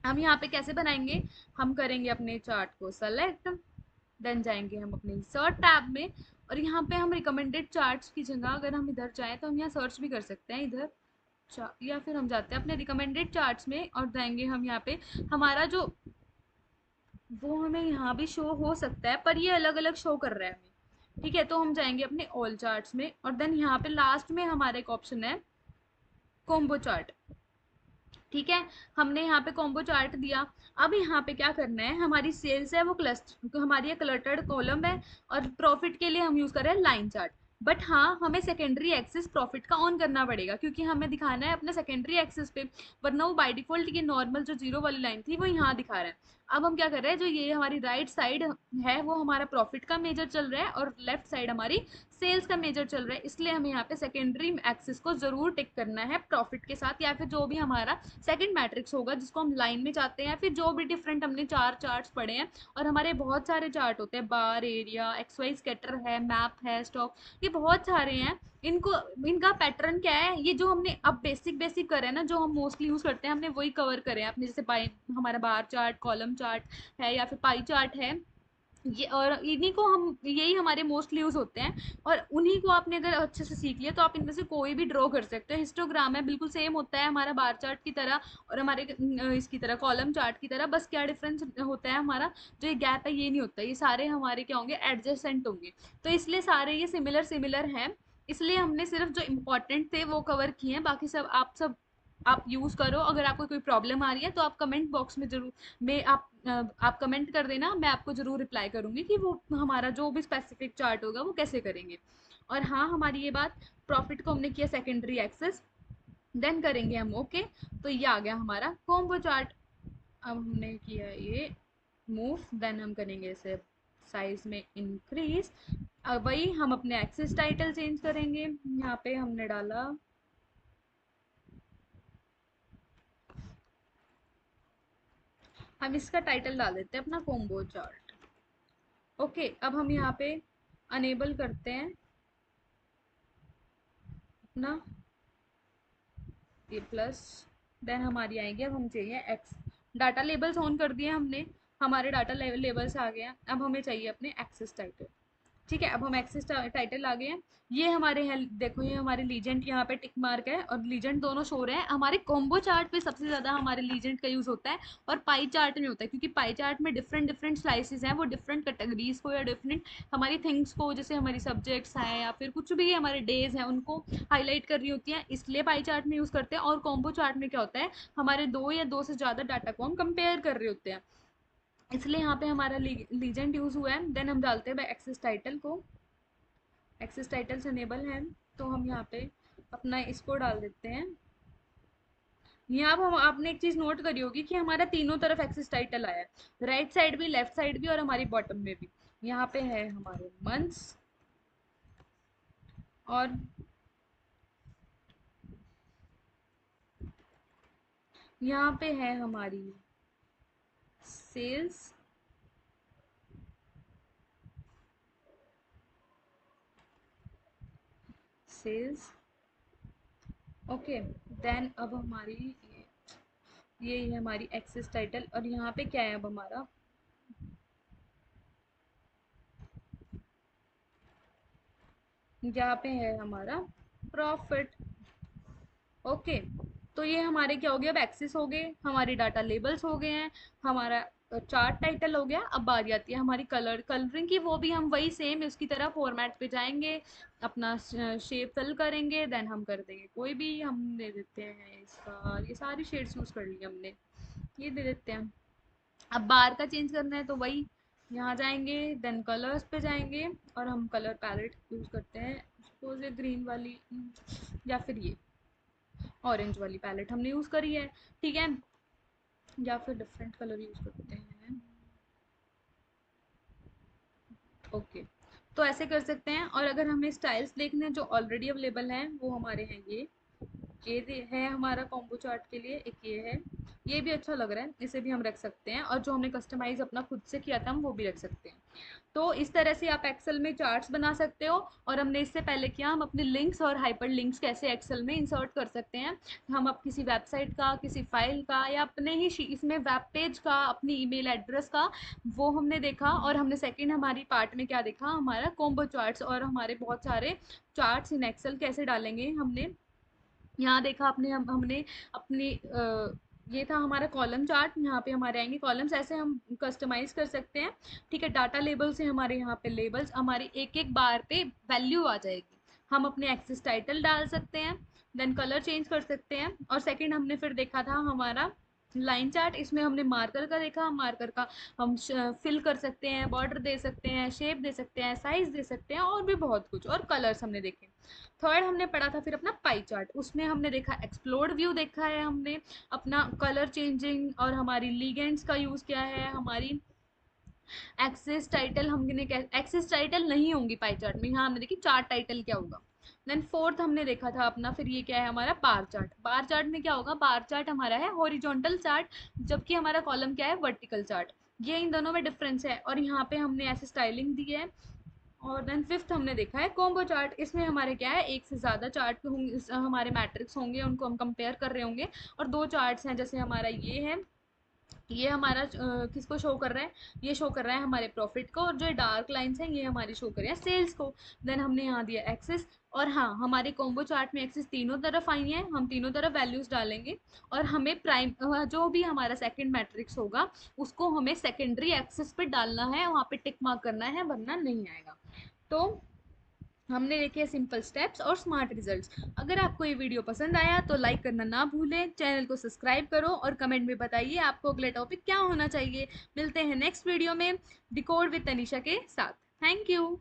हम यहाँ पे कैसे बनाएंगे, हम करेंगे अपने चार्ट को सेलेक्ट, देन जाएंगे हम अपने सर्च टैब में, और यहाँ पे हम रिकमेंडेड चार्ट्स की जगह अगर हम इधर जाएं तो हम यहाँ सर्च भी कर सकते हैं इधर, या फिर हम जाते हैं अपने रिकमेंडेड चार्ट्स में और जाएंगे हम यहाँ पे। हमारा जो वो हमें यहाँ भी शो हो सकता है पर ये अलग अलग शो कर रहा है हमें, ठीक है। तो हम जाएंगे अपने ऑल चार्ट्स में और देन यहाँ पे लास्ट में हमारा एक ऑप्शन है कॉम्बो चार्ट, ठीक है। हमने यहाँ पे कॉम्बो चार्ट दिया। अब यहाँ पे क्या करना है, हमारी सेल्स है वो क्लस्टर, हमारी ये क्लटर्ड कॉलम है, और प्रॉफिट के लिए हम यूज कर रहे हैं लाइन चार्ट। बट हाँ, हमें सेकेंडरी एक्सेस प्रॉफिट का ऑन करना पड़ेगा क्योंकि हमें दिखाना है अपने सेकेंडरी एक्सेस पे, वरना वो बाय डिफॉल्ट की नॉर्मल जो जीरो वाली लाइन थी वो यहाँ दिखा रहा है। अब हम क्या कर रहे हैं, जो ये हमारी राइट साइड है वो हमारा प्रॉफिट का मेजर चल रहा है और लेफ्ट साइड हमारी सेल्स का मेजर चल रहा है, इसलिए हमें यहाँ पे सेकेंडरी एक्सेस को जरूर टिक करना है प्रॉफिट के साथ, या फिर जो भी हमारा सेकंड मैट्रिक्स होगा जिसको हम लाइन में चाहते हैं, फिर जो भी डिफरेंट हमने चार चार्ट्स पढ़े हैं। और हमारे बहुत सारे चार्ट होते हैं, बार एरिया, एक्स वाई स्कैटर है, मैप है, स्टॉक, ये बहुत सारे हैं। इनको इनका पैटर्न क्या है, ये जो हमने अब बेसिक बेसिक करे हैं ना, जो हम मोस्टली यूज करते हैं, हमने वही कवर करे हैं अपने। जैसे पाई हमारा बार चार्ट, कॉलम चार्ट है या फिर पाई चार्ट है, ये और इन्हीं को हम, यही हमारे मोस्टली यूज होते हैं। और उन्हीं को आपने अगर अच्छे से सीख लिया तो आप इनमें से कोई भी ड्रॉ कर सकते हो। हिस्टोग्राम है, बिल्कुल सेम होता है हमारा बार चार्ट की तरह और हमारे इसकी तरह कॉलम चार्ट की तरह, बस क्या डिफरेंस होता है, हमारा जो ये गैप है ये नहीं होता, ये सारे हमारे क्या होंगे, एडजेसेंट होंगे। तो इसलिए सारे ये सिमिलर सिमिलर हैं, इसलिए हमने सिर्फ जो इम्पोर्टेंट थे वो कवर किए हैं, बाकी सब आप यूज करो। अगर आपको कोई प्रॉब्लम आ रही है तो आप कमेंट बॉक्स में जरूर, में आप कमेंट कर देना, मैं आपको जरूर रिप्लाई करूंगी कि वो हमारा जो भी स्पेसिफिक चार्ट होगा वो कैसे करेंगे। और हाँ, हमारी ये बात, प्रॉफिट को हमने किया सेकेंडरी एक्सेस, देन करेंगे हम ओके। तो ये आ गया हमारा कॉम्बो चार्ट। अब हमने किया ये मूव, देन हम करेंगे इसे साइज में इंक्रीज। अब वही हम अपने एक्सेस टाइटल चेंज करेंगे, यहाँ पे हमने डाला, हम इसका टाइटल डाल देते हैं अपना कॉम्बो चार्ट। ओके, अब हम यहाँ पे अनेबल करते हैं अपना ये प्लस, देन हमारी आएंगे, अब हम चाहिए एक्स, डाटा लेबल्स ऑन कर दिए हमने, हमारे डाटा लेबल्स आ गए हैं। अब हमें चाहिए अपने एक्सेस टाइटल, ठीक है। अब हम एक्सेस टाइटल आ गए हैं, ये हमारे हैं, देखो ये हमारे लीजेंड यहाँ पे टिक मार्क है और लीजेंड दोनों शो रहे हैं। हमारे कॉम्बो चार्ट पे सबसे ज्यादा हमारे लीजेंड का यूज होता है और पाई चार्ट में होता है, क्योंकि पाई चार्ट में डिफरेंट डिफरेंट स्लाइसेस हैं, वो डिफरेंट कैटेगरीज को या डिफरेंट हमारी थिंग्स को, जैसे हमारी सब्जेक्ट्स हैं या फिर कुछ भी हमारे डेज हैं उनको हाईलाइट कर रही होती हैं, इसलिए पाई चार्ट में यूज करते हैं। और कॉम्बो चार्ट में क्या होता है, हमारे दो या दो से ज्यादा डाटा को हम कंपेयर कर रहे होते हैं, इसलिए यहाँ पे हमारा लीजेंड यूज हुआ है। देन हम डालते हैं एक्सेस टाइटल को, एक्सेस टाइटल्स अनेबल है तो हम यहाँ पे अपना इसको डाल देते हैं। यहाँ पर हम, आपने एक चीज नोट करी होगी कि हमारा तीनों तरफ एक्सेस टाइटल आया है, राइट साइड भी, लेफ्ट साइड भी और हमारी बॉटम में भी। यहाँ पे है हमारे मंथ्स और यहाँ पे है हमारी सेल्स, सेल्स, ओके। देन अब हमारी ये है हमारी एक्सेस टाइटल, और यहाँ पे क्या है अब हमारा, यहाँ पे है हमारा प्रॉफिट, ओके। तो ये हमारे क्या हो गया, अब एक्सेस हो गए, हमारे डाटा लेबल्स हो गए हैं, हमारा चार्ट टाइटल हो गया। अब बारी आती है हमारी कलरिंग की, वो भी हम वही सेम उसकी तरह फॉर्मेट पे जाएंगे, अपना शेप फिल करेंगे, देन हम कर देंगे कोई भी, हम दे देते हैं इसका, ये सारी शेड्स यूज कर ली हमने, ये दे देते हैं। अब बार का चेंज करना है तो वही, यहाँ जाएंगे, देन कलर्स पे जाएंगे, और हम कलर पैलेट यूज करते हैं, सपोज ये ग्रीन वाली, या फिर ये ऑरेंज वाली पैलेट हमने यूज करी है, ठीक है, या फिर डिफरेंट कलर यूज करते हैं, ओके। तो ऐसे कर सकते हैं। और अगर हमें स्टाइल्स देखने हैं जो ऑलरेडी अवेलेबल हैं, वो हमारे हैं ये है हमारा कॉम्बो चार्ट के लिए, एक ये है, ये भी अच्छा लग रहा है, इसे भी हम रख सकते हैं, और जो हमने कस्टमाइज अपना खुद से किया था हम वो भी रख सकते हैं। तो इस तरह से आप एक्सेल में चार्ट्स बना सकते हो। और हमने इससे पहले किया, हम अपने लिंक्स और हाइपर लिंक्स कैसे एक्सेल में इंसर्ट कर सकते हैं। हम अब किसी वेबसाइट का, किसी फाइल का, या अपने ही इसमें वेब पेज का, अपनी ईमेल एड्रेस का, वो हमने देखा। और हमने सेकंड हमारी पार्ट में क्या देखा, हमारा कॉम्बो चार्ट्स और हमारे बहुत सारे चार्ट्स इन एक्सेल कैसे डालेंगे हमने यहाँ देखा। अपने हमने अपनी ये था हमारा कॉलम चार्ट, यहाँ पे हमारे आएंगे कॉलम्स, ऐसे हम कस्टमाइज कर सकते हैं, ठीक है। डाटा लेबल से हमारे यहाँ पे लेबल्स, हमारी एक एक बार पे वैल्यू आ जाएगी, हम अपने एक्सेस टाइटल डाल सकते हैं, देन कलर चेंज कर सकते हैं। और सेकंड हमने फिर देखा था हमारा लाइन चार्ट, इसमें हमने मार्कर का देखा, मार्कर का हम फिल कर सकते हैं, बॉर्डर दे सकते हैं, शेप दे सकते हैं, साइज दे सकते हैं, और भी बहुत कुछ, और कलर्स हमने देखे। थर्ड हमने पढ़ा था फिर अपना पाई चार्ट, उसमें हमने देखा एक्सप्लोर्ड व्यू देखा है हमने, अपना कलर चेंजिंग, और हमारी लीगेंड्स का यूज क्या है, हमारी एक्सेस टाइटल, हमने एक्सेस टाइटल नहीं होंगी पाई चार्ट में, यहाँ हमने देखी चार्ट टाइटल क्या होगा। देन फोर्थ हमने देखा था अपना फिर ये क्या है हमारा बार चार्ट, बार चार्ट में क्या होगा, बार चार्ट हमारा है हॉरिजॉन्टल चार्ट, जबकि हमारा कॉलम क्या है, वर्टिकल चार्ट। ये इन दोनों में डिफरेंस है, और यहाँ पे हमने ऐसे स्टाइलिंग दी है। और देन फिफ्थ हमने देखा है कॉम्बो चार्ट, इसमें हमारे क्या है, एक से ज़्यादा चार्ट होंगे, हमारे मैट्रिक्स होंगे, उनको हम कंपेयर कर रहे होंगे, और दो चार्ट्स हैं, जैसे हमारा ये है, ये हमारा किसको शो कर रहा है, ये शो कर रहा है हमारे प्रॉफिट को, और जो डार्क लाइंस हैं ये हमारी शो कर रहे हैं सेल्स को। देन हमने यहाँ दिया एक्सेस, और हाँ हमारे कॉम्बो चार्ट में एक्सेस तीनों तरफ आई है, हम तीनों तरफ वैल्यूज डालेंगे, और हमें प्राइम जो भी हमारा सेकंड मैट्रिक्स होगा उसको हमें सेकेंडरी एक्सेस पे डालना है, वहाँ पे टिक मार्क करना है, वरना नहीं आएगा। तो हमने देखे सिंपल स्टेप्स और स्मार्ट रिजल्ट्स। अगर आपको ये वीडियो पसंद आया तो लाइक करना ना भूलें, चैनल को सब्सक्राइब करो, और कमेंट में बताइए आपको अगला टॉपिक क्या होना चाहिए। मिलते हैं नेक्स्ट वीडियो में डिकोड विद तनिषा के साथ। Thank you.